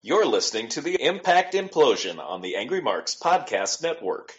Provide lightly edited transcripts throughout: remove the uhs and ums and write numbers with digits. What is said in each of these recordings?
You're listening to the Impact Implosion on the Angry Marks Podcast Network.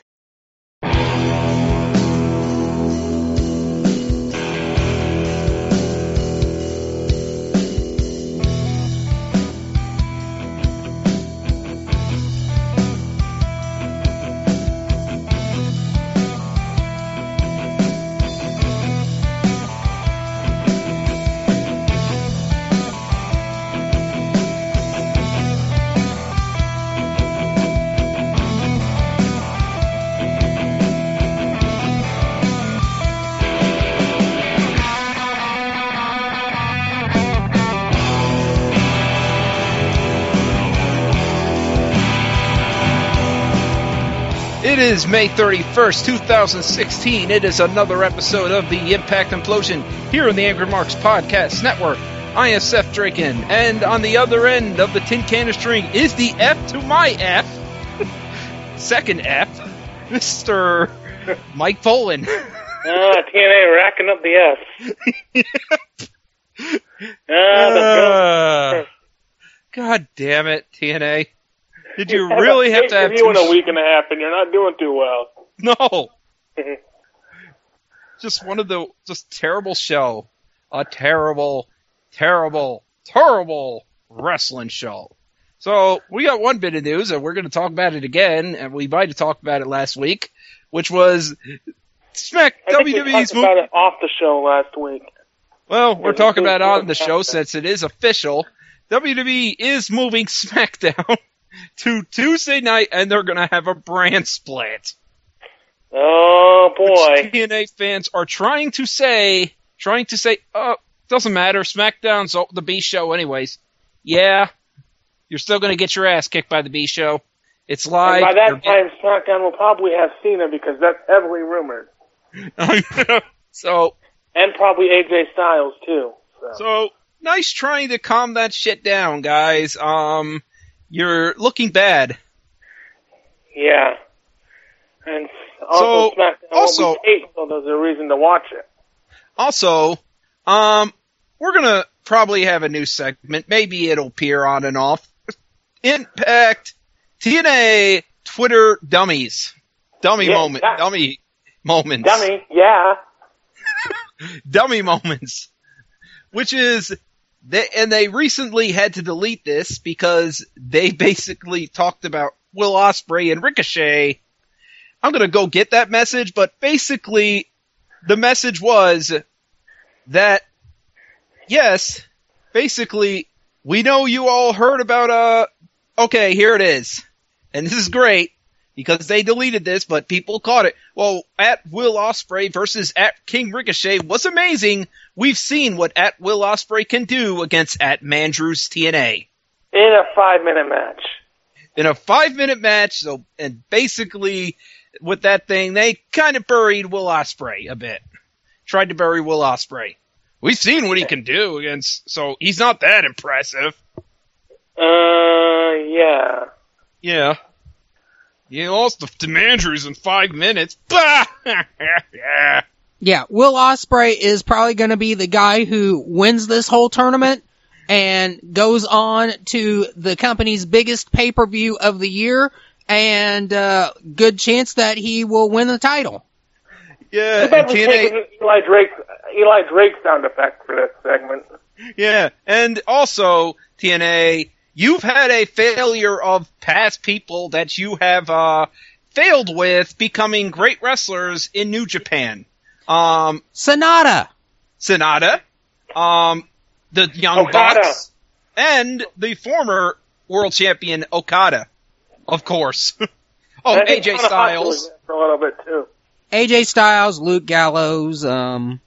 It is May 31st, 2016. It is another episode of the Impact Implosion here on the Angry Marks Podcast Network. I am Seth Draken, and on the other end of the tin can of string is the F to my F, second F, Mr. Mike Poland. TNA racking up the F. God damn it, TNA. Did you really have to have you in a week and a half, and you're not doing too well? No. Just one of the terrible show. A terrible, terrible, terrible wrestling show. So we got one bit of news, and we're going to talk about it again, and we might have talked about it last week, which was WWE's we talked about it off the show last week. Well, we're talking about it on the show since it is official. WWE is moving SmackDown to Tuesday night, and they're going to have a brand split. Oh, boy. Which TNA fans are trying to say, doesn't matter, SmackDown's the B show anyways. Yeah, you're still going to get your ass kicked by the B show. It's live. And by that time, SmackDown will probably have Cena, because that's heavily rumored. So, and probably AJ Styles, too. So, nice trying to calm that shit down, guys. You're looking bad. Yeah. And also, SmackDown will be paid, so there's a reason to watch it. Also, we're gonna probably have a new segment. Maybe it'll appear on and off. Impact TNA Twitter dummies. Dummy moments. Dummy, yeah. Dummy moments. Which is... They recently had to delete this because they basically talked about Will Ospreay and Ricochet. I'm going to go get that message, but basically the message was that, yes, basically, we know you all heard about, okay, here it is. And this is great because they deleted this, but people caught it. Well, at Will Ospreay versus at King Ricochet was amazing. We've seen what at Will Ospreay can do against at Mandrews TNA. In a 5-minute match. In a 5-minute match, so, and basically, with that thing, they kind of buried Will Ospreay a bit. Tried to bury Will Ospreay. We've seen what he can do against, so he's not that impressive. Yeah. Yeah. You lost to Mandrews in 5 minutes. Bah! Yeah, Will Ospreay is probably going to be the guy who wins this whole tournament and goes on to the company's biggest pay-per-view of the year, and good chance that he will win the title. Yeah, TNA... Eli Drake sound effect for this segment. Yeah, and also, TNA, you've had a failure of past people that you have failed with becoming great wrestlers in New Japan. Sonata, the Young Bucks, and the former world champion Okada, of course. AJ Styles. Was for a little bit too. AJ Styles, Luke Gallows, Tanahashi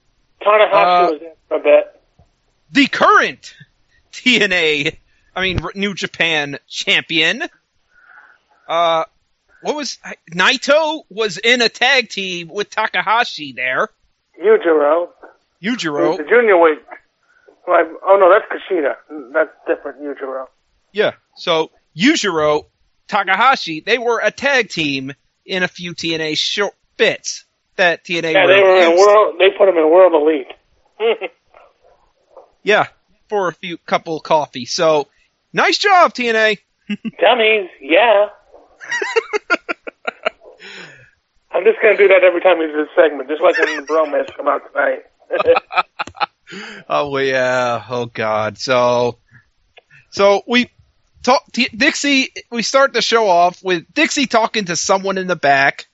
was in for a bit. The current New Japan champion. Naito was in a tag team with Takahashi there. Yujiro. The junior weight. Oh no, that's Kushida. That's different, Yujiro. Yeah, so Yujiro, Takahashi, they were a tag team in a few TNA short bits that TNA were they put them in World Elite. Yeah, for a couple coffee. So Nice job, TNA. Dummies, yeah. I'm just going to do that every time we do this segment, just like when the bromance come out tonight. Oh, yeah. Oh, God. So we talk, Dixie, we start the show off with Dixie talking to someone in the back,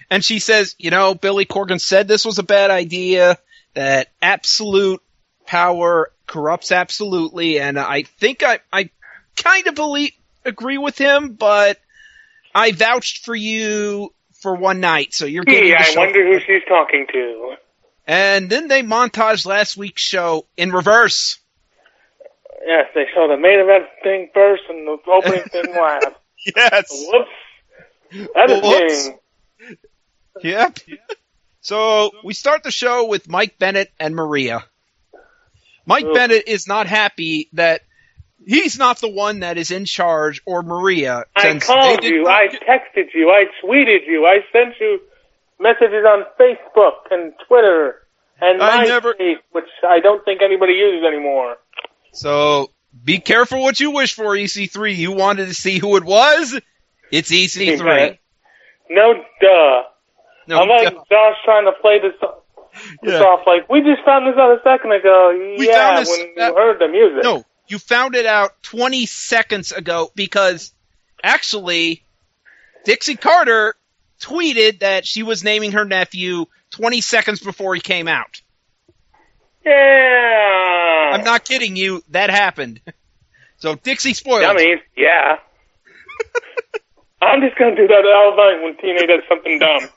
and she says, Billy Corgan said this was a bad idea, that absolute power corrupts absolutely, and I think I kind of agree with him, but I vouched for you for one night, so you're getting the show. I wonder who she's talking to. And then they montage last week's show in reverse. Yes, they show the main event thing first and the opening thing last. Yes. Whoops. That is king. Yep. So we start the show with Mike Bennett and Maria. Mike Bennett is not happy that he's not the one that is in charge, or Maria. I called you, I texted you, I tweeted you, I sent you messages on Facebook and Twitter and MySpace, which I don't think anybody uses anymore. So be careful what you wish for, EC3. You wanted to see who it was? It's EC3. No duh. I'm like Josh trying to play this off like, we just found this out a second ago. When you heard the music. No, you found it out 20 seconds ago because actually Dixie Carter tweeted that she was naming her nephew 20 seconds before he came out. Yeah. I'm not kidding you. That happened. So Dixie spoiled. Dummies, yeah. I'm just going to do that all night when TNA does something dumb.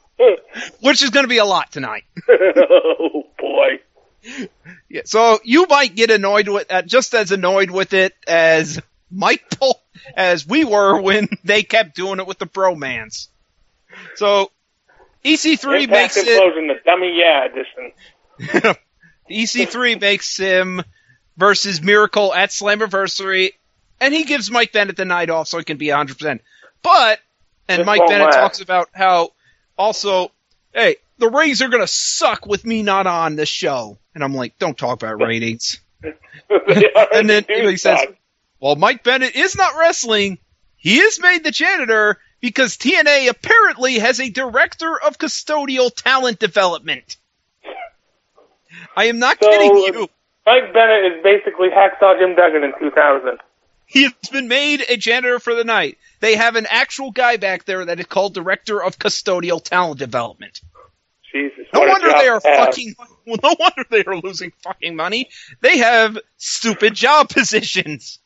Which is going to be a lot tonight. Oh, boy. Yeah, so you might get annoyed with just as annoyed with it as as we were when they kept doing it with the bromance. So EC3 makes it Implosion, the dummy edition. EC3 makes him versus Miracle at Slammiversary, and he gives Mike Bennett the night off so he can be 100%. And Mike Bennett talks about how also, hey, the ratings are going to suck with me not on the show. And I'm like, don't talk about ratings. And then he says, well, Mike Bennett is not wrestling. He is made the janitor because TNA apparently has a director of custodial talent development. I am not kidding you. Mike Bennett is basically Hacksaw Jim Duggan in 2000. He has been made a janitor for the night. They have an actual guy back there that is called Director of Custodial Talent Development. Jesus. No wonder they are losing fucking money. They have stupid job positions.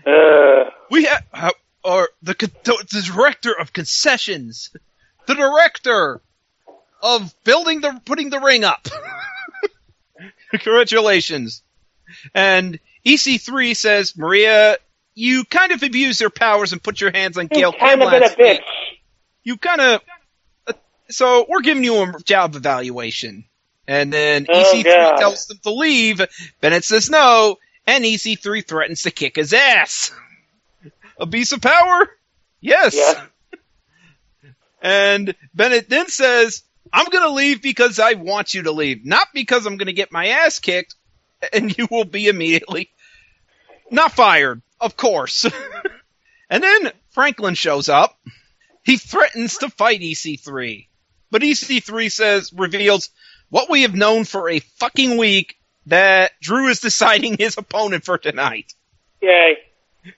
We have the Director of Concessions. The Director of putting the ring up. Congratulations. And EC3 says, Maria, you kind of abused your powers and put your hands on Gail Kim last week. You kind of... So we're giving you a job evaluation. And then EC3 tells them to leave. Bennett says no. And EC3 threatens to kick his ass. Abuse of power? Yes. Yeah. And Bennett then says, I'm going to leave because I want you to leave. Not because I'm going to get my ass kicked. And you will be immediately not fired, of course. And then Franklin shows up. He threatens to fight EC3. But EC3 reveals what we have known for a fucking week, that Drew is deciding his opponent for tonight. Yay.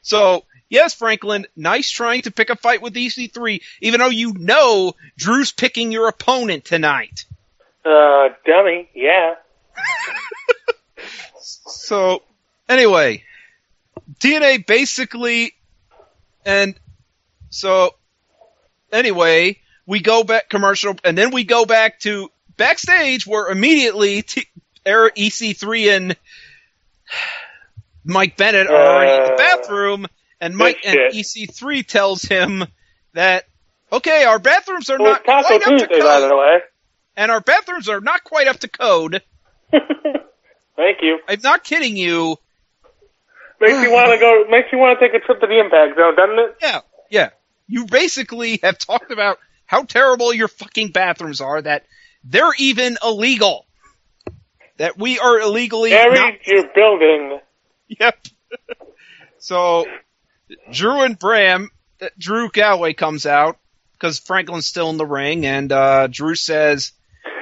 So, yes, Franklin, nice trying to pick a fight with EC3, even though you know Drew's picking your opponent tonight. Dummy, yeah. So, anyway, TNA basically, anyway, we go back commercial, and then we go back to backstage where immediately EC3 and Mike Bennett are already in the bathroom, and EC3 tells him that, okay, our bathrooms are not quite up to code. And our bathrooms are not quite up to code. Thank you. I'm not kidding you. Makes you want to take a trip to the Impact Zone, doesn't it? Yeah. You basically have talked about how terrible your fucking bathrooms are, that they're even illegal. That we are illegally your building. Yep. So, Drew and Bram, Drew Galway comes out because Franklin's still in the ring, and Drew says,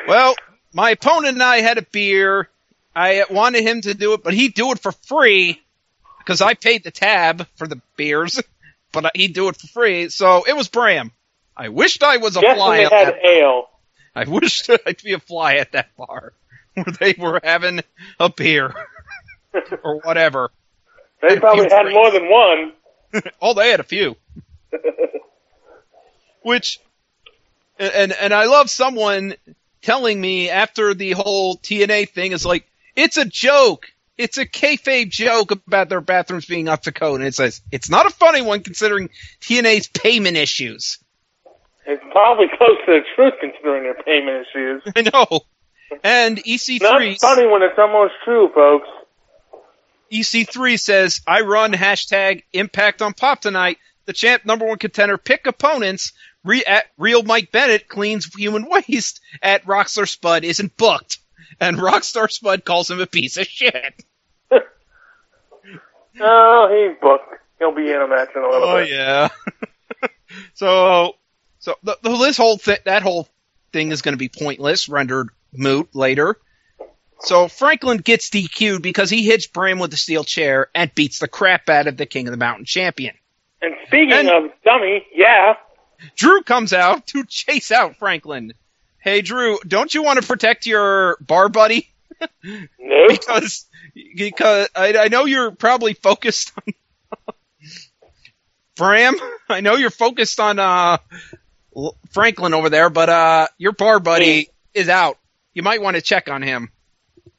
well, my opponent and I had a beer. I wanted him to do it, but he'd do it for free because I paid the tab for the beers, but he'd do it for free. So it was Bram. I wished I was a fly at that ale. I wished I'd be a fly at that bar where they were having a beer or whatever. They probably had more than one. Oh, they had a few. Which, and I love someone telling me after the whole TNA thing is like, it's a joke. It's a kayfabe joke about their bathrooms being up to code. And it says, it's not a funny one considering TNA's payment issues. It's probably close to the truth considering their payment issues. I know. And EC3... Not funny when it's almost true, folks. EC3 says, I run hashtag Impact on Pop tonight. The champ #1 contender pick opponents. Real Mike Bennett cleans human waste at Rockstar Spud isn't booked. And Rockstar Spud calls him a piece of shit. Oh, he's booked. He'll be in a match in a little bit. Oh, yeah. So this whole that whole thing is going to be pointless, rendered moot later. So Franklin gets DQ'd because he hits Bram with the steel chair and beats the crap out of the King of the Mountain champion. And speaking of dummy, yeah. Drew comes out to chase out Franklin. Hey, Drew, don't you want to protect your bar buddy? No. because I know you're probably focused on Bram. I know you're focused on Franklin over there, but your bar buddy is out. You might want to check on him.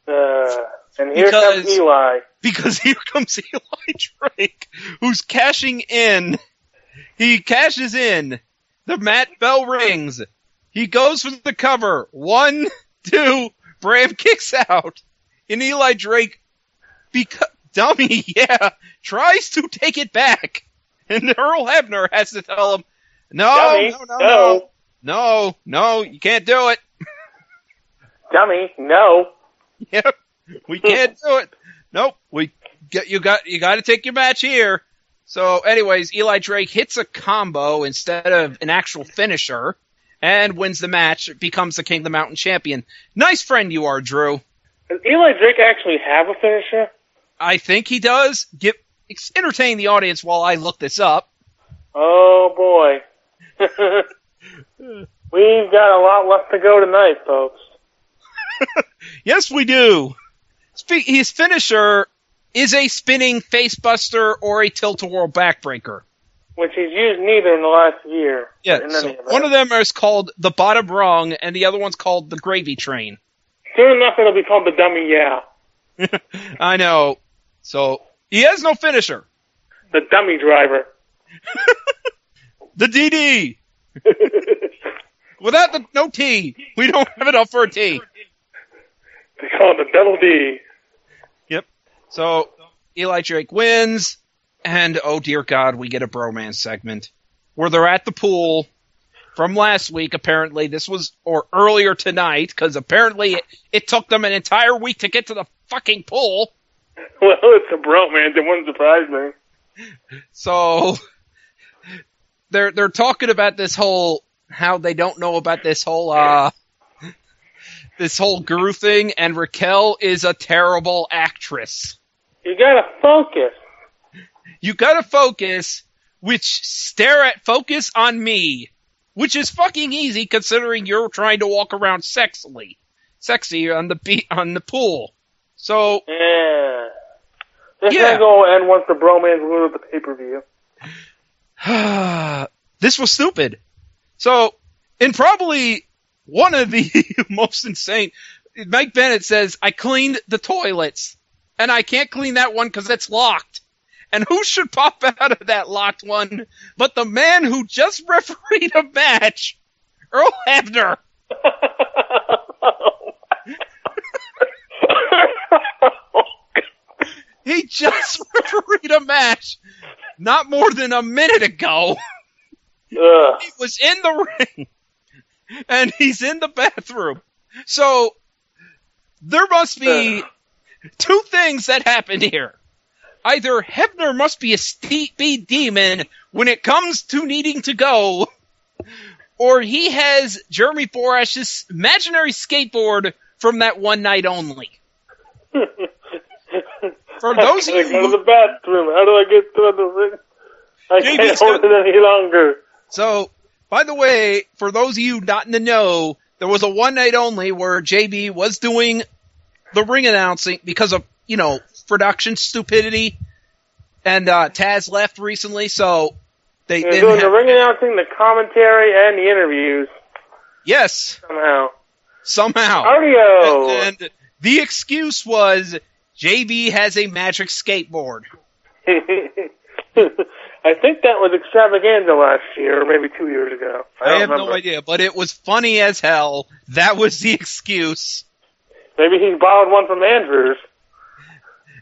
And here comes Eli. Because here comes Eli Drake, who's cashing in. He cashes in. The mat bell rings. He goes for the cover. 1, 2, Bram kicks out. And Eli Drake, dummy, tries to take it back. And Earl Hebner has to tell him, no, you can't do it. Dummy, no. Yep, we can't do it. Nope, you got to take your match here. So, anyways, Eli Drake hits a combo instead of an actual finisher and wins the match, becomes the King of the Mountain champion. Nice friend you are, Drew. Does Eli Drake actually have a finisher? I think he does. Entertain the audience while I look this up. Oh, boy. We've got a lot left to go tonight, folks. Yes, we do. His finisher is a spinning facebuster or a tilt-a-whirl backbreaker. Which he's used neither in the last year. Yeah, so one of them is called the bottom rung, and the other one's called the gravy train. Soon enough, it'll be called the dummy, yeah. I know. So, he has no finisher. The dummy driver. The DD. Without no T. We don't have enough for a T. They call it the double D. Yep. So, Eli Drake wins, and oh dear God, we get a bromance segment where they're at the pool from last week, apparently. Or earlier tonight, because apparently it took them an entire week to get to the fucking pool. Well, it's a bromance. It wouldn't surprise me. So, they're talking about how they don't know about this whole guru thing, and Raquel is a terrible actress. You gotta focus. You gotta focus, focus on me, which is fucking easy considering you're trying to walk around sexy on the pool. So, yeah. This angle will end once the bromance moves the pay-per-view. This was stupid. So, in probably one of the most insane, Mike Bennett says, I cleaned the toilets, and I can't clean that one because it's locked. And who should pop out of that locked one but the man who just refereed a match, Earl Hebner. He just refereed a match not more than a minute ago. He was in the ring, and he's in the bathroom. So, there must be two things that happened here. either Hebner must be a speed demon when it comes to needing to go, or he has Jeremy Borash's imaginary skateboard from that one night only. For those of you who... go to the bathroom. How do I get to the ring? I can't hold it any longer. So, by the way, for those of you not in the know, there was a one night only where JB was doing the ring announcing because of, production stupidity, and Taz left recently, so they didn't doing the ring announcing, the commentary, and the interviews. Yes. Somehow. Cardio! And the excuse was JB has a magic skateboard. I think that was Extravaganza last year, or maybe 2 years ago. I have no idea, but it was funny as hell. That was the excuse. Maybe he borrowed one from Andrews.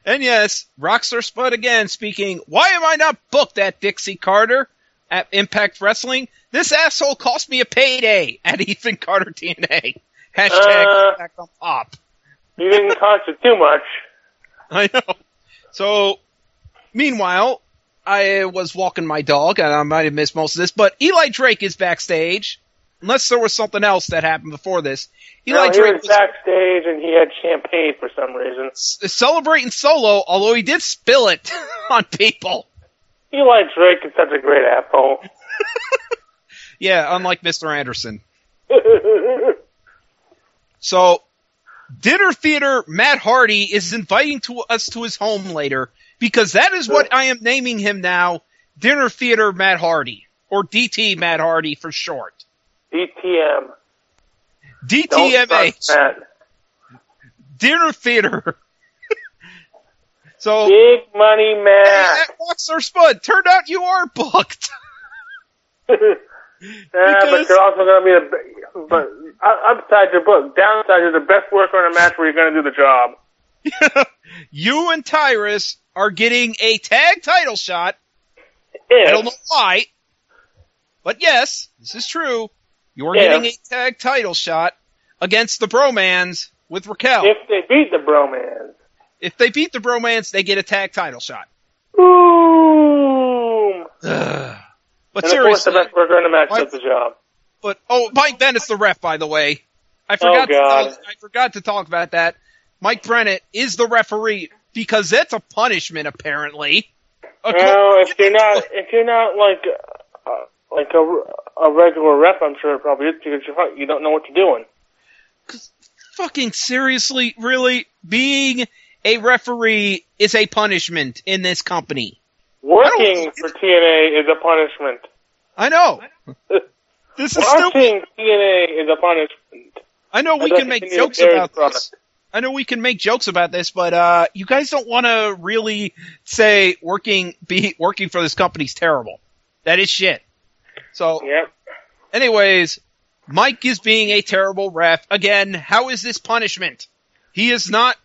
And yes, Rockstar Spud again speaking, why am I not booked at Dixie Carter at Impact Wrestling? This asshole cost me a payday at Ethan Carter TNA. Hashtag Impact on Pop. He didn't cost you too much. I know. So, meanwhile, I was walking my dog, and I might have missed most of this, but Eli Drake is backstage. Unless there was something else that happened before this. Eli Drake was backstage, and he had champagne for some reason. Celebrating solo, although he did spill it on people. Eli Drake is such a great asshole. Yeah, unlike Mr. Anderson. So, Dinner Theater Matt Hardy is inviting us to his home later, because that is what I am naming him now, Dinner Theater Matt Hardy, or DT Matt Hardy for short. DTM. DTMH. Dinner Theater. So, Big Money Matt. At Rockstar Spud, turned out you are booked. But you're also going to be but upside your book. Downside, you're the best worker in a match where you're going to do the job. You and Tyrus are getting a tag title shot. I don't know why. But yes, this is true. You're getting a tag title shot against the Bromans with Raquel. If they beat the Bromans. If they beat the Bromans, they get a tag title shot. Boom! But and seriously, of course the best worker in the match does the job. But Mike Bennett's the ref, by the way. I forgot to talk about that. Mike Bennett is the referee because that's a punishment, apparently. Well, if you're not like a regular ref, I'm sure it probably is because you don't know what you're doing. Fucking seriously, really, being a referee is a punishment in this company. Working for TNA is a punishment. I know. This is Watching TNA is a punishment. I know we can make jokes about this. I know we can make jokes about this, but you guys don't want to really say working for this company's terrible. That is shit. So, anyways, Mike is being a terrible ref. Again, how is this punishment? He is not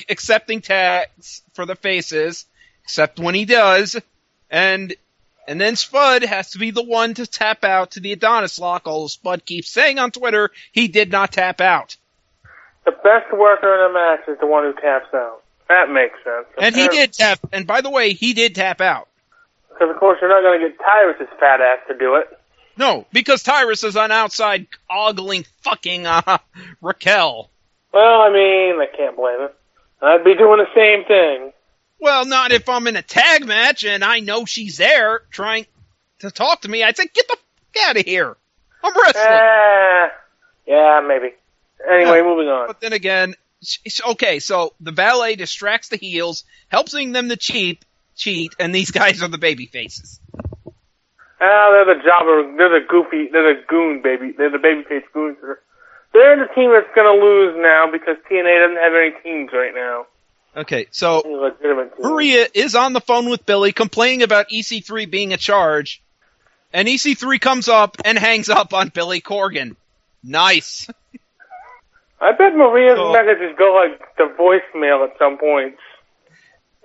accepting tags for the faces, except when he does, and then Spud has to be the one to tap out to the Adonis lock, although Spud keeps saying on Twitter he did not tap out. The best worker in a match is the one who taps out. That makes sense. And he did tap, and by the way, he did tap out. Because, of course, you're not going to get Tyrus's fat ass to do it. No, because Tyrus is on outside ogling fucking Raquel. Well, I mean, I can't blame him. I'd be doing the same thing. Well, not if I'm in a tag match and I know she's there trying to talk to me. I think, get the fuck out of here. I'm wrestling. Yeah, maybe. Anyway, moving on. But then again, okay, so the valet distracts the heels, helping them to cheat, and these guys are the baby faces. They're the jobber, they're the goon baby, they're the babyface goons. They're the team that's going to lose now because TNA doesn't have any teams right now. Okay, so Maria is on the phone with Billy complaining about EC3 being a charge, and EC3 comes up and hangs up on Billy Corgan. Nice. I bet Maria's messages go like the voicemail at some point.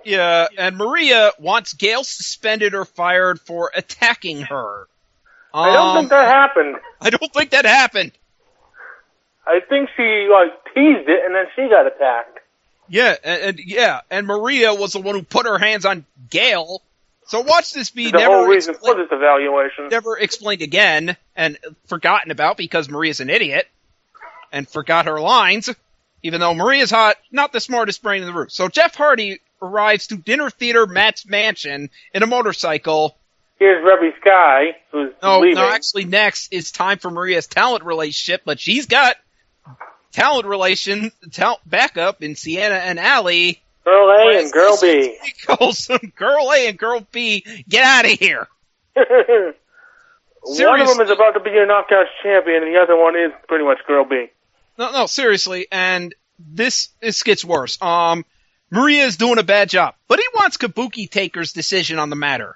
Yeah, and Maria wants Gail suspended or fired for attacking her. I don't think that happened. I don't think that happened. I think she teased it and then she got attacked. Yeah, and Maria was the one who put her hands on Gail. So watch this be the whole reason for this evaluation. Never explained again, and forgotten about because Maria's an idiot, and forgot her lines, even though Maria's hot, not the smartest brain in the room. So Jeff Hardy arrives to Dinner Theater Matt's mansion in a motorcycle. Here's Rebby Sky, who's leaving. No, actually next is time for Maria's talent relationship, but she's got talent backup in Sienna and Allie. Girl A and Girl B. Girl A and Girl B, get out of here. One of them is about to be your Knockouts champion, and the other one is pretty much Girl B. No, seriously, and this gets worse. Maria is doing a bad job, but he wants Kabuki Taker's decision on the matter.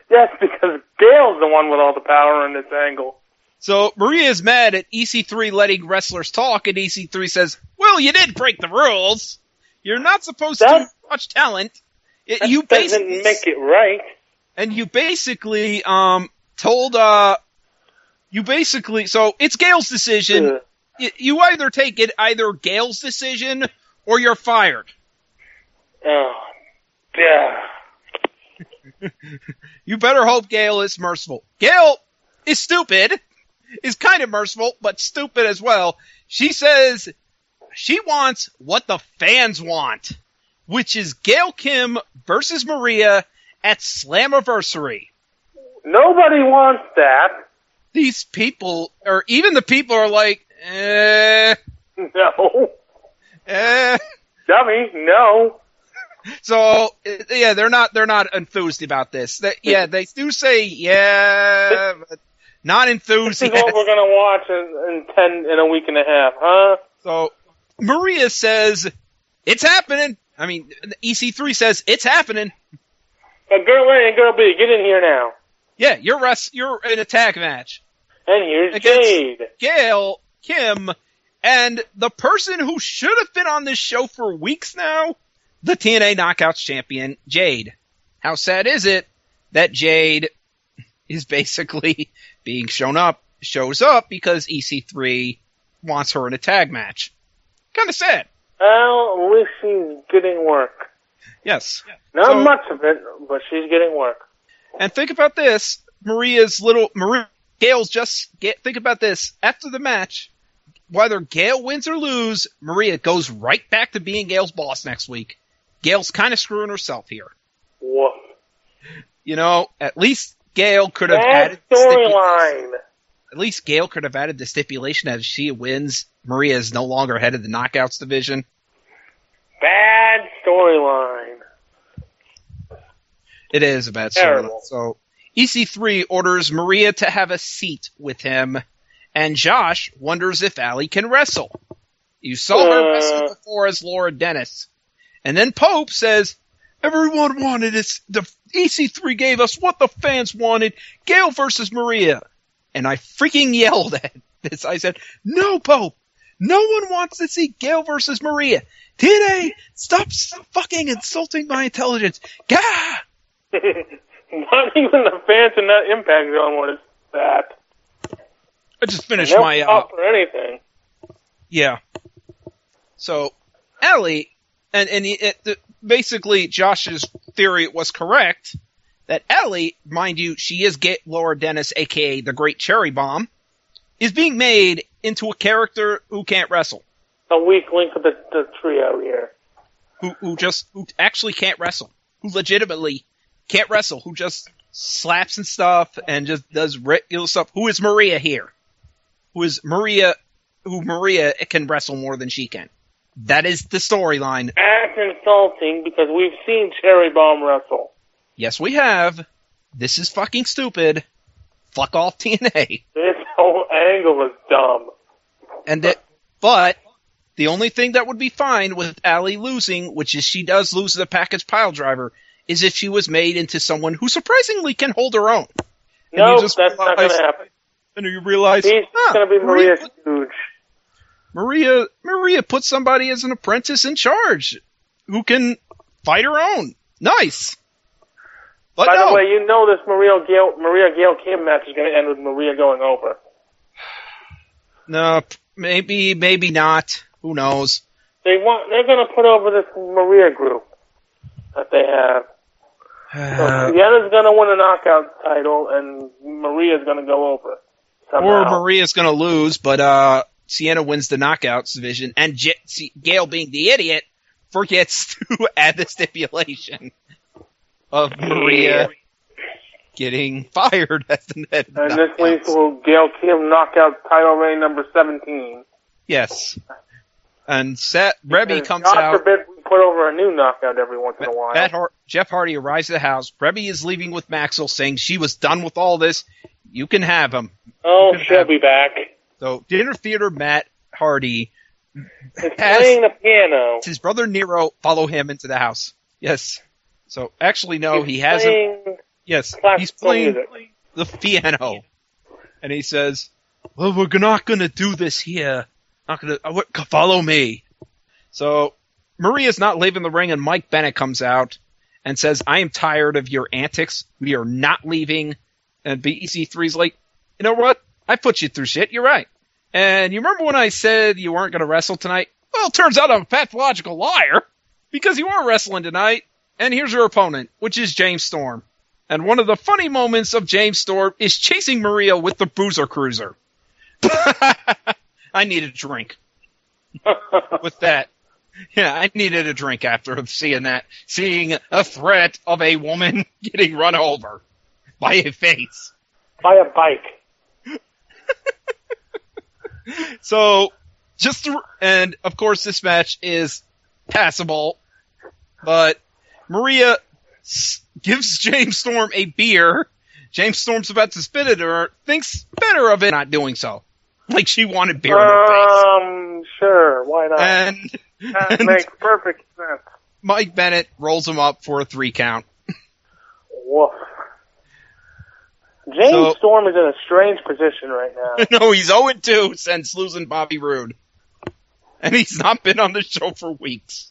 Yes, because Gail's the one with all the power in this angle. So Maria is mad at EC3 letting wrestlers talk, and EC3 says, well, you did break the rules. You're not supposed to watch talent. You doesn't make it right. And you basically so it's Gail's decision. You either take it either Gail's decision or you're fired. Oh, yeah. You better hope Gail is merciful. Gail is stupid, is kind of merciful, but stupid as well. She says she wants what the fans want, which is Gail Kim versus Maria at Slammiversary. Nobody wants that. These people, or even the people are like, No. Dummy, no. So, yeah, they're not enthused about this. They do say, but not enthused. This is what we're gonna watch in a week and a half, huh? So, Maria says, it's happening. I mean, EC3 says, it's happening. Girl A and Girl B, get in here now. Yeah, you're in a tag match. And here's Jade. Gail, Kim, and the person who should have been on this show for weeks now, the TNA Knockouts champion, Jade. How sad is it that Jade is basically being shows up because EC3 wants her in a tag match. Kind of sad. Well, at least she's getting work. Yes. Not much of it, but she's getting work. And think about this. Think about this. After the match, whether Gail wins or lose, Maria goes right back to being Gail's boss next week. Gail's kind of screwing herself here. Woof. You know, at least Gail could have added storyline. At least Gail could have added the stipulation that if she wins, Maria is no longer head of the Knockouts division. Bad storyline. It is a bad storyline. So EC3 orders Maria to have a seat with him, and Josh wonders if Allie can wrestle. You saw her wrestle before as Laura Dennis. And then Pope says, everyone wanted it. The EC3 gave us what the fans wanted. Gail versus Maria. And I freaking yelled at this. I said, no, Pope. No one wants to see Gail versus Maria. TNA, stop fucking insulting my intelligence. Gah! Not even the fans in that Impact Zone wanted that. I just finished my... for anything. Yeah. So, Allie... And basically, Josh's theory was correct, that Allie, mind you, she is Laura Dennis, a.k.a. the Great Cherry Bomb, is being made into a character who can't wrestle. A weak link of the trio here. Who actually can't wrestle. Who legitimately can't wrestle. Who just slaps and stuff and just does regular stuff. Who is Maria here? Who Maria can wrestle more than she can. That is the storyline. That's insulting because we've seen Cherry Bomb wrestle. Yes, we have. This is fucking stupid. Fuck off TNA. This whole angle is dumb. But the only thing that would be fine with Allie losing, which is she does lose the package pile driver, is if she was made into someone who surprisingly can hold her own. No, that's not going to happen. And you realize, she's going to be Maria Huge. Maria put somebody as an apprentice in charge who can fight her own. Nice. But By the way, you know this Maria Gail Kim match is going to end with Maria going over. No, maybe not. Who knows? They're going to put over this Maria group that they have. So Sienna's going to win a knockout title, and Maria's going to go over. Somehow. Or Maria's going to lose, but Sienna wins the knockouts division, and Gail, being the idiot, forgets to add the stipulation of Maria getting fired as the head. And this leads to Gail Kim knockout title reign number 17. Yes. And Rebby comes God out. God forbid we put over a new knockout every once in a while. Jeff Hardy arrives at the house. Rebby is leaving with Maxwell, saying she was done with all this. You can have him. Oh, she'll be back. So, Dinner Theater Matt Hardy is playing the piano. His brother Nero follow him into the house. Yes. So, actually, no, he hasn't. Yes, he's playing the piano. And he says, well, we're not going to do this here. Not going to follow me. So, Maria's not leaving the ring, and Mike Bennett comes out and says, I am tired of your antics. We are not leaving. And EC3's like, you know what? I put you through shit. You're right. And you remember when I said you weren't going to wrestle tonight? Well, it turns out I'm a pathological liar, because you are wrestling tonight. And here's your opponent, which is James Storm. And one of the funny moments of James Storm is chasing Maria with the Boozer Cruiser. I need a drink. With that. Yeah, I needed a drink after seeing that. Seeing a threat of a woman getting run over by a face. By a bike. So, and of course this match is passable, but Maria gives James Storm a beer. James Storm's about to spit at her, thinks better of it not doing so. Like she wanted beer in her face. Sure, why not? That makes perfect sense. Mike Bennett rolls him up for a 3 count. Woof. James Storm is in a strange position right now. No, he's 0-2 since losing Bobby Roode. And he's not been on the show for weeks.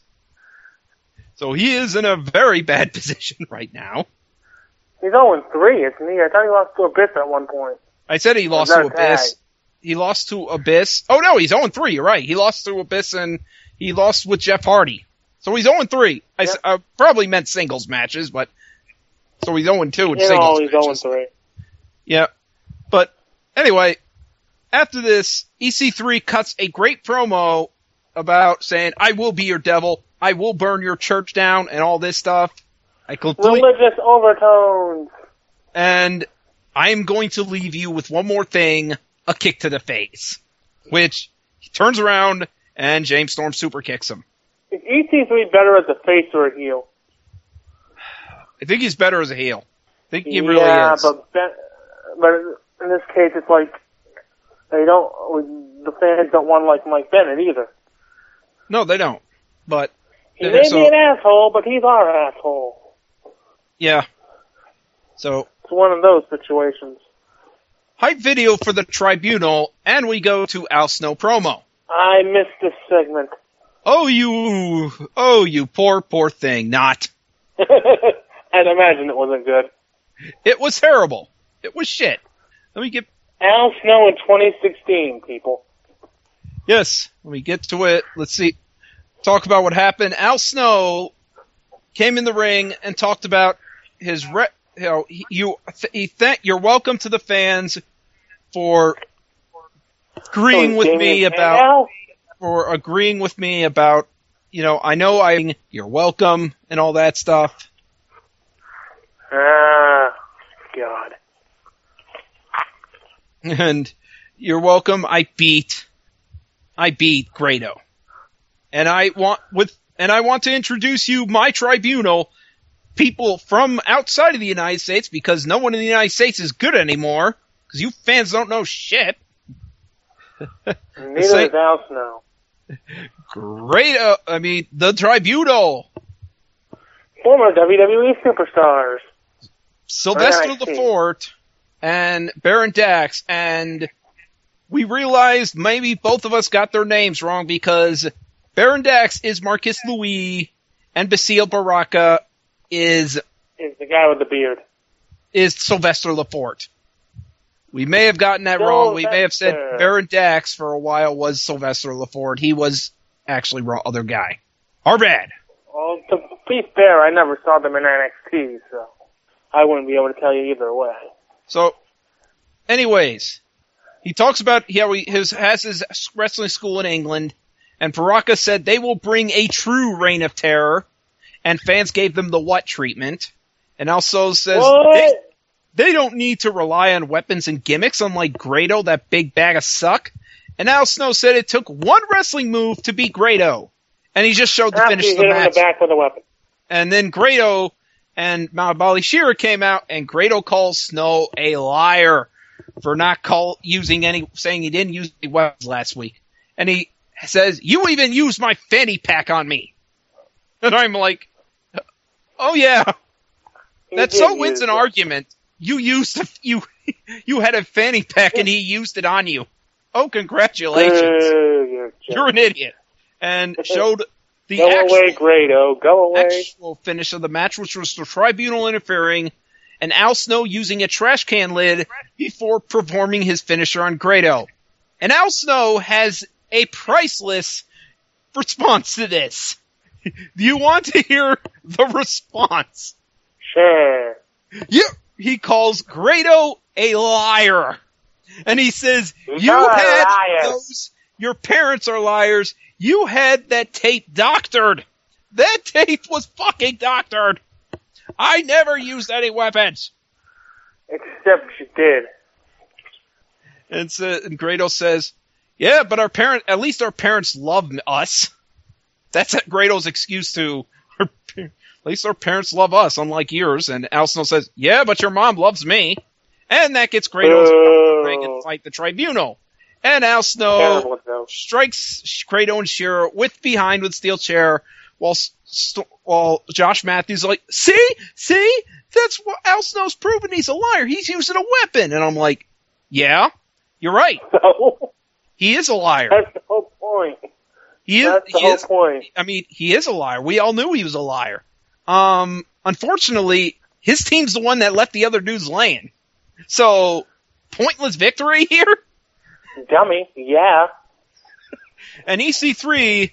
So he is in a very bad position right now. He's 0-3, isn't he? I thought he lost to Abyss at one point. I said he lost to Abyss. He lost to Abyss. Oh, no, he's 0-3. You're right. He lost to Abyss, and he lost with Jeff Hardy. So he's 0-3. Yep. I probably meant singles matches, but... So he's 0-2 in singles he's matches. 0-3. Yeah. But, anyway, after this, EC3 cuts a great promo about saying, I will be your devil, I will burn your church down, and all this stuff. Religious overtones. And I'm going to leave you with one more thing, a kick to the face. Which, he turns around, and James Storm super kicks him. Is EC3 better as a face or a heel? I think he's better as a heel. I think he really is. But in this case, it's like, the fans don't want to like Mike Bennett either. No, they don't. But he may be an asshole, but he's our asshole. Yeah. So it's one of those situations. Hype video for the Tribunal, and we go to Al Snow promo. I missed this segment. Oh, you poor thing. Not. I'd imagine it wasn't good. It was terrible. It was shit. Let me get Al Snow in 2016, people. Yes, let me get to it. Let's see. Talk about what happened. Al Snow came in the ring and talked about his you're welcome to the fans for agreeing with me about you're welcome and all that stuff. God. And you're welcome. I beat Grado. And I want to introduce you my tribunal, people from outside of the United States, because no one in the United States is good anymore, because you fans don't know shit. Neither is Al Snow. Grado, the tribunal. Former WWE superstars. Sylvester Lefort and Baron Dax, and we realized maybe both of us got their names wrong because Baron Dax is Marcus Louis and Basile Baraka is the guy with the beard. Is Sylvester Lefort. We may have gotten that wrong. We may have said Baron Dax for a while was Sylvester Lefort. He was actually Raw other guy. Are bad. Well, to be fair, I never saw them in NXT, so I wouldn't be able to tell you either way. So, anyways, he talks about how he has his wrestling school in England, and Baraka said they will bring a true reign of terror, and fans gave them the what treatment, and also says they don't need to rely on weapons and gimmicks, unlike Grado, that big bag of suck. And Al Snow said it took one wrestling move to beat Grado, and he just showed the finish of the match. Hit him in the back with a weapon. And then Grado and Mahabali Shera came out, and Grado calls Snow a liar for not saying he didn't use any weapons last week. And he says, "You even used my fanny pack on me." And I'm like, oh yeah, that so wins an argument. You had a fanny pack and he used it on you. Oh, congratulations. You're an idiot. And showed the actual finish of the match, which was the Tribunal interfering and Al Snow using a trash can lid before performing his finisher on Grado. And Al Snow has a priceless response to this. Do you want to hear the response? Sure. He calls Grado a liar. And he says, your parents are liars. You had that tape doctored. That tape was fucking doctored. I never used any weapons. Except you did. And Grado says, yeah, but at least our parents love us. That's Grado's excuse to, at least our parents love us, unlike yours. And Al Snow says, yeah, but your mom loves me. And that gets Grado's ring and fight the Tribunal. And Al Snow strikes Grado and Shera with steel chair, while Josh Matthews is like, see, that's what Al Snow's proven he's a liar. He's using a weapon. And I'm like, yeah, you're right. So, he is a liar. That's the whole point. He is a liar. We all knew he was a liar. Unfortunately, his team's the one that left the other dudes laying. So, pointless victory here? Dummy, yeah. And EC3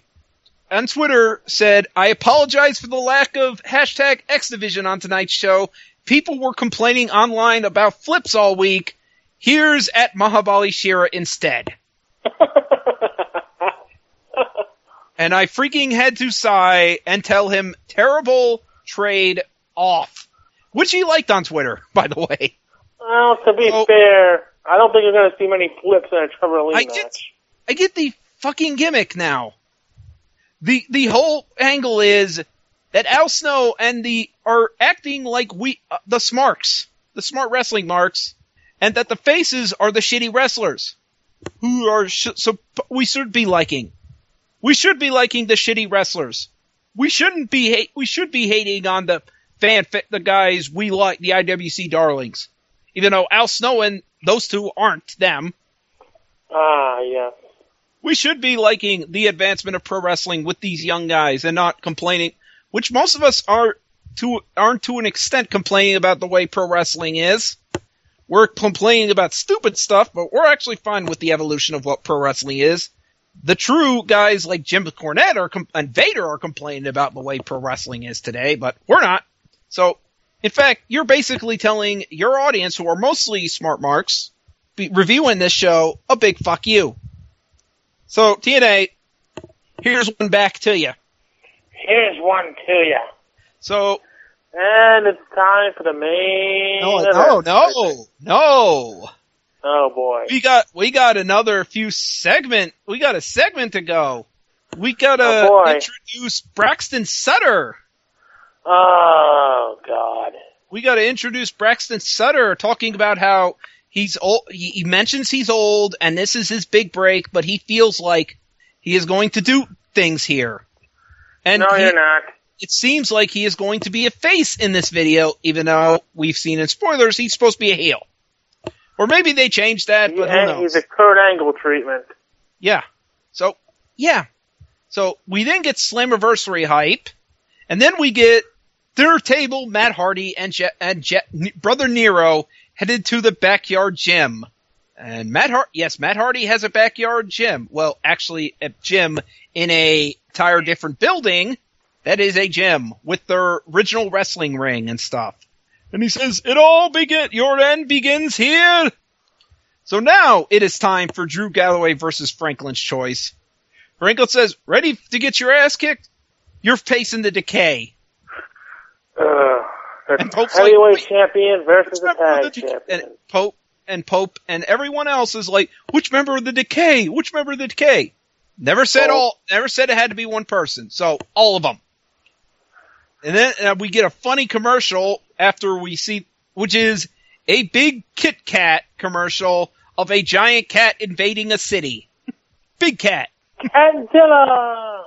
on Twitter said, I apologize for the lack of hashtag X Division on tonight's show. People were complaining online about flips all week. Here's at Mahabali Shera instead. And I freaking had to sigh and tell him, terrible trade off. Which he liked on Twitter, by the way. Well, to be fair, I don't think you're going to see many flips in a Trevor Lee match. I get the fucking gimmick now. The whole angle is that Al Snow and are acting like the smarks, the smart wrestling marks, and that the faces are the shitty wrestlers who are so we should be liking. We should be liking the shitty wrestlers. We should be hating on the the guys we like, the IWC darlings. Even though Al Snow and those two aren't them. Yeah. We should be liking the advancement of pro wrestling with these young guys and not complaining, which most of us aren't to an extent complaining about the way pro wrestling is. We're complaining about stupid stuff, but we're actually fine with the evolution of what pro wrestling is. The true guys like Jim Cornette and Vader are complaining about the way pro wrestling is today, but we're not. So, in fact, you're basically telling your audience, who are mostly smart marks, reviewing this show, a big fuck you. So, TNA, here's one back to you. Here's one to you. So... And it's time for the main event. No. Oh boy. We got another segment. We got a segment to go. We gotta introduce Braxton Sutter. Oh God. We gotta introduce Braxton Sutter, talking about how he's old. He mentions he's old and this is his big break, but he feels like he is going to do things here. And no, you're not. It seems like he is going to be a face in this video, even though we've seen in spoilers he's supposed to be a heel. Or maybe they changed that, but who knows? He's a Kurt Angle treatment. Yeah. So we then get Slammiversary hype, and then we get dinner table Matt Hardy and Brother Nero headed to the backyard gym. And Matt Hardy has a backyard gym. Well, actually, a gym in a entire different building. That is a gym with their original wrestling ring and stuff. And he says, your end begins here. So now it is time for Drew Galloway versus Franklin's choice. Franklin says, ready to get your ass kicked? You're facing the Decay. Heavyweight champion versus the tag champion. And Pope and everyone else is like, which member of the Decay? Which member of the Decay? Never said it had to be one person. So all of them. And then we get a funny commercial after we see, which is a big Kit Kat commercial of a giant cat invading a city. Big cat. Catzilla!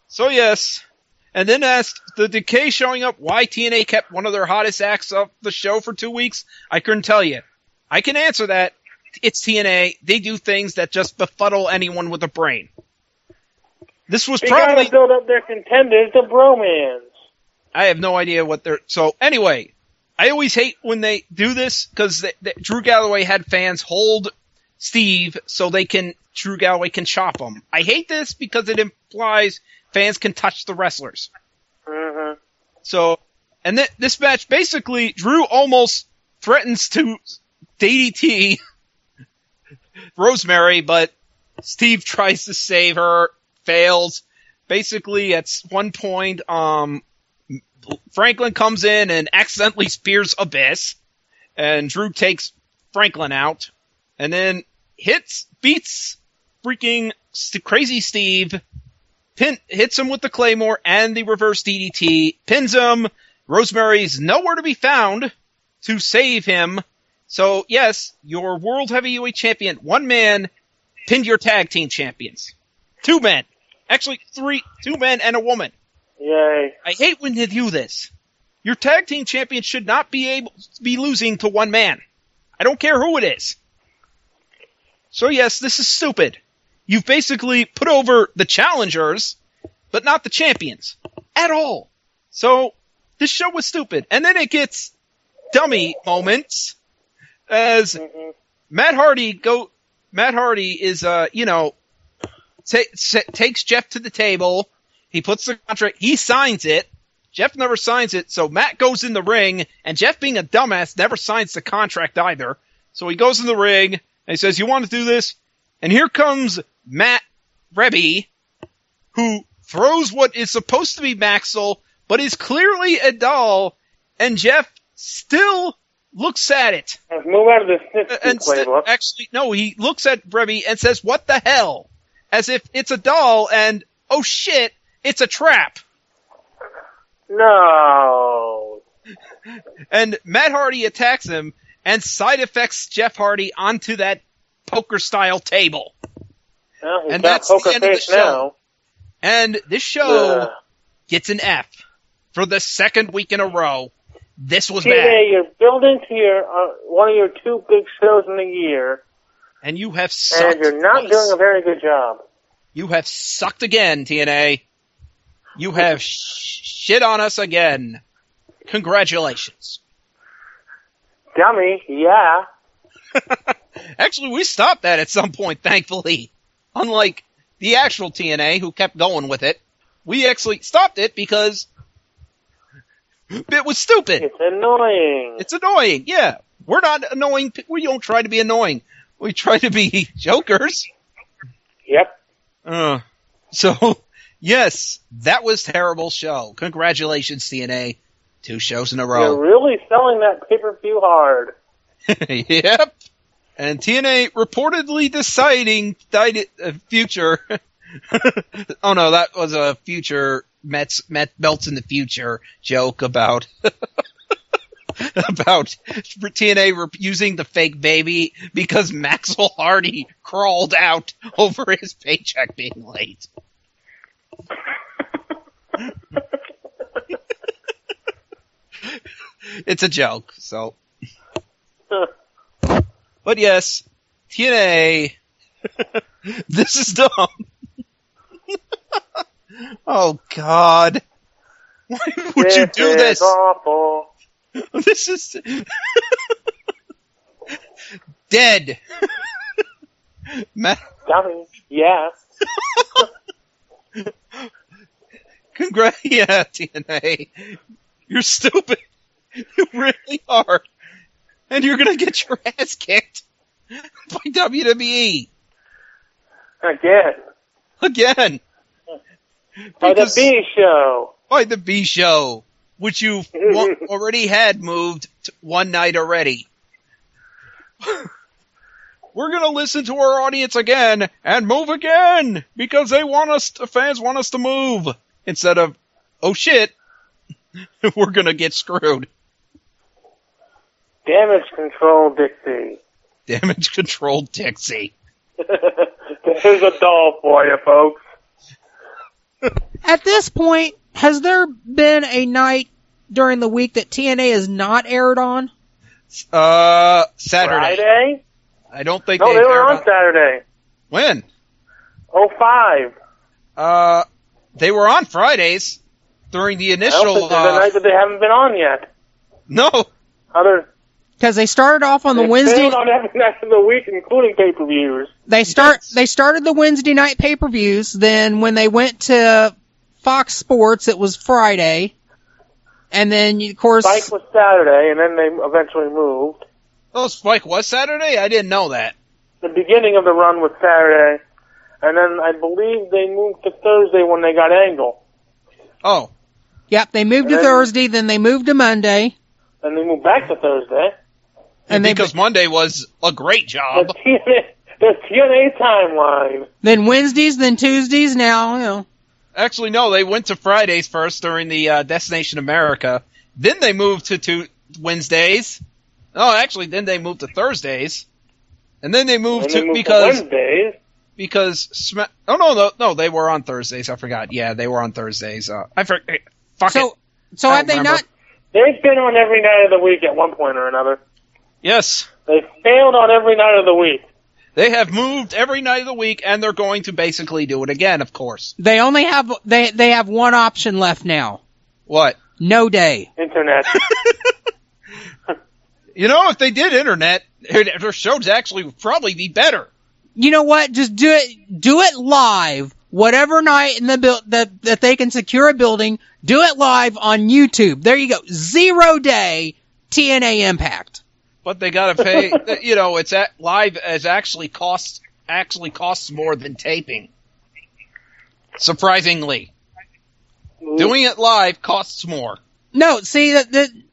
So yes. And then asked the Decay showing up why TNA kept one of their hottest acts off the show for 2 weeks. I couldn't tell you. I can answer that. It's TNA. They do things that just befuddle anyone with a brain. This was probably... They gotta build up their contenders, the bromans. I have no idea what they're... So, anyway, I always hate when they do this, because Drew Galloway had fans hold Steve so Drew Galloway can chop him. I hate this because it implies fans can touch the wrestlers. Mm-hmm. So, and this match, basically, Drew almost threatens to DDT Rosemary, but Steve tries to save her, fails. Basically, at one point, Franklin comes in and accidentally spears Abyss, and Drew takes Franklin out, and then beats freaking Crazy Steve, hits him with the Claymore and the reverse DDT, pins him. Rosemary's nowhere to be found to save him. So, yes, your World Heavyweight Champion, one man, pinned your tag team champions. 2 men. Actually, 2 men and a woman. Yay. I hate when they do this. Your tag team champion should not be able to be losing to one man. I don't care who it is. So, yes, this is stupid. You've basically put over the challengers, but not the champions. At all. So, this show was stupid. And then it gets dummy moments as Matt Hardy is, takes Jeff to the table. He puts the contract. He signs it. Jeff never signs it, so Matt goes in the ring, and Jeff, being a dumbass, never signs the contract either. So he goes in the ring, and he says, you want to do this? And here comes Matt Rebby, who throws what is supposed to be Maxwell, but is clearly a doll, and Jeff still looks at it. Let's move out of this playbook. Actually, no, he looks at Rebby and says, what the hell? As if it's a doll, and, oh shit, it's a trap. No. And Matt Hardy attacks him and side effects Jeff Hardy onto that poker-style table. Well, and that's the end of the show. Now. And this show gets an F for the second week in a row. This was bad. You're building to one of your 2 big shows in the year. And you have sucked. And you're not doing a very good job. You have sucked again, TNA. You have shit on us again. Congratulations. Dummy, yeah. Actually, we stopped that at some point, thankfully. Unlike the actual TNA, who kept going with it. We actually stopped it because it was stupid. It's annoying. It's annoying, yeah. We're not annoying. We don't try to be annoying. We try to be jokers. Yep. So, yes, that was a terrible show. Congratulations, TNA. 2 shows in a row. You're really selling that pay-per-view hard. Yep. And TNA reportedly deciding future. Oh no, that was a future Met belts in the future joke about TNA using the fake baby because Maxwell Hardy crawled out over his paycheck being late. It's a joke, so. But yes, TNA, this is dumb. Oh God. Why would you do this? Awful. This is... dead. Dummy. Yeah. Congrats, yeah, TNA. You're stupid. You really are. And you're gonna get your ass kicked by WWE. Again. By the B Show. By the B Show, which you've already had moved one night already. We're gonna listen to our audience again and move again because the fans want us to move instead of, oh shit, we're gonna get screwed. Damage Control Dixie. Damage Control Dixie. There's a doll for you, folks. At this point, has there been a night during the week that TNA is not aired on? Saturday. Friday? I don't think they were on Saturday. When? 05. They were on Fridays during the initial. I don't think there's a night that they haven't been on yet. No. Because they started off on the Wednesday. They on every night of the week, including pay-per-views. They started the Wednesday night pay-per-views. Then when they went to Fox Sports, it was Friday. And then, of course... Spike was Saturday, and then they eventually moved. Oh, Spike was Saturday? I didn't know that. The beginning of the run was Saturday, and then I believe they moved to Thursday when they got Angle. Oh. Yep, they moved to Thursday, then they moved to Monday. Then they moved back to Thursday. And because Monday was a great job. The TNA timeline. Then Wednesdays, then Tuesdays, now, you know. Actually, no, they went to Fridays first during the Destination America. Then they moved to Wednesdays. Oh, actually, then they moved to Thursdays. And then they moved to Wednesdays. Because no, they were on Thursdays. I forgot. Yeah, they were on Thursdays. I forgot. So have they not? They've been on every night of the week at one point or another. Yes. They failed on every night of the week. They have moved every night of the week, and they're going to basically do it again, of course. They only have they have one option left now. What? No day. Internet. You know, if they did internet, their shows actually would probably be better. You know what? Just do it live. Whatever night in the that they can secure a building, do it live on YouTube. There you go. 0 day TNA Impact. But they gotta pay. You know, it's live as actually costs more than taping. Surprisingly, doing it live costs more. No, see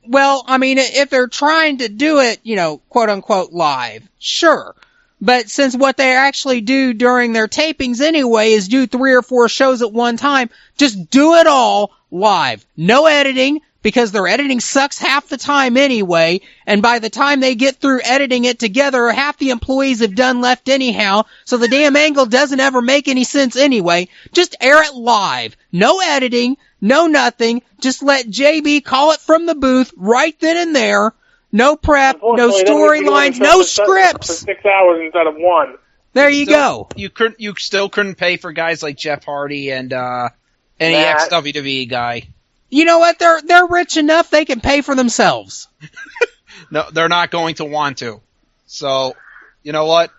well, I mean, if they're trying to do it, you know, quote unquote live, sure. But since what they actually do during their tapings anyway is do 3 or 4 shows at one time, just do it all live. No editing, because their editing sucks half the time anyway, and by the time they get through editing it together, half the employees have done left anyhow, so the damn angle doesn't ever make any sense anyway. Just air it live. No editing, no nothing. Just let JB call it from the booth right then and there. No prep, no storylines, no scripts. For 6 hours instead of 1. There you go. You still couldn't pay for guys like Jeff Hardy and any ex-WWE guy. You know what? They're rich enough they can pay for themselves. No, they're not going to want to. So, you know what?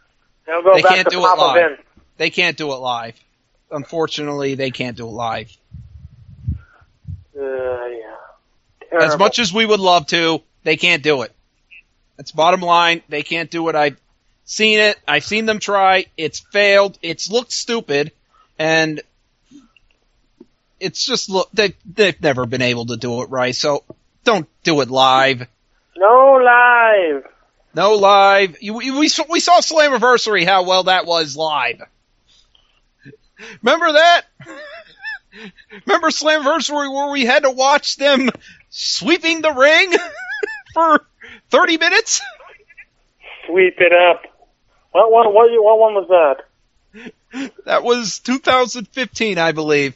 They can't do it live. They can't do it live. Unfortunately, they can't do it live. Yeah. Terrible. As much as we would love to, they can't do it. That's bottom line. They can't do it. I've seen it. I've seen them try. It's failed. It's looked stupid. And it's just they've never been able to do it right. So don't do it live. No live. No live. We saw Slammiversary, how well that was live. Remember that? Remember Slammiversary where we had to watch them sweeping the ring for 30 minutes? Sweep it up. What one was that? That was 2015, I believe.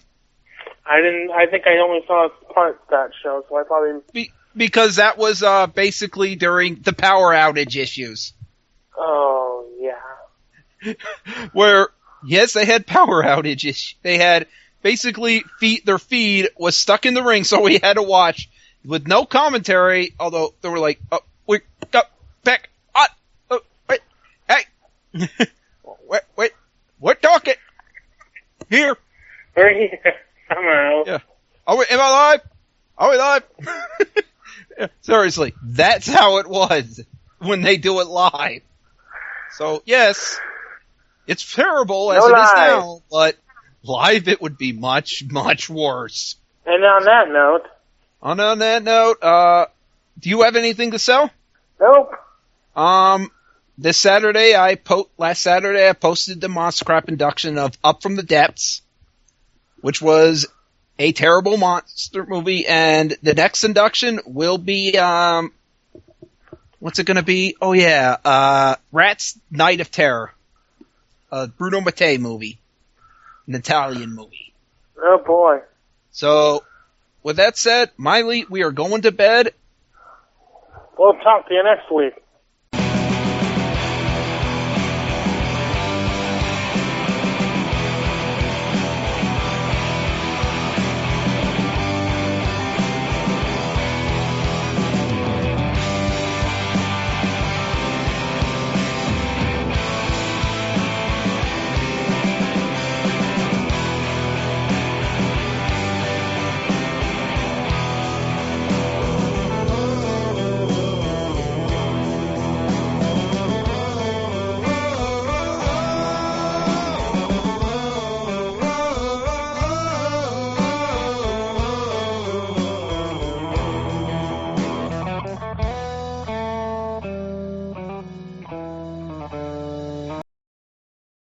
I think I only saw parts of that show, so I probably... Because that was basically during the power outage issues. Oh, yeah. Where, yes, they had power outage issues. They had basically their feed was stuck in the ring, so we had to watch with no commentary, although they were like, we got back on, Wait, what talking? Here. We're here. Somehow. Yeah. Am I live? Are we live? Yeah, seriously, that's how it was when they do it live. So, yes, it's terrible as it is now, but live it would be much, much worse. And on that note... do you have anything to sell? Nope. Last Saturday I posted the Monster Crap induction of Up From the Depths, which was a terrible monster movie, and the next induction will be, what's it gonna be? Oh yeah, Rat's Night of Terror. A Bruno Mattei movie. An Italian movie. Oh boy. So, with that said, Miley, we are going to bed. We'll talk to you next week.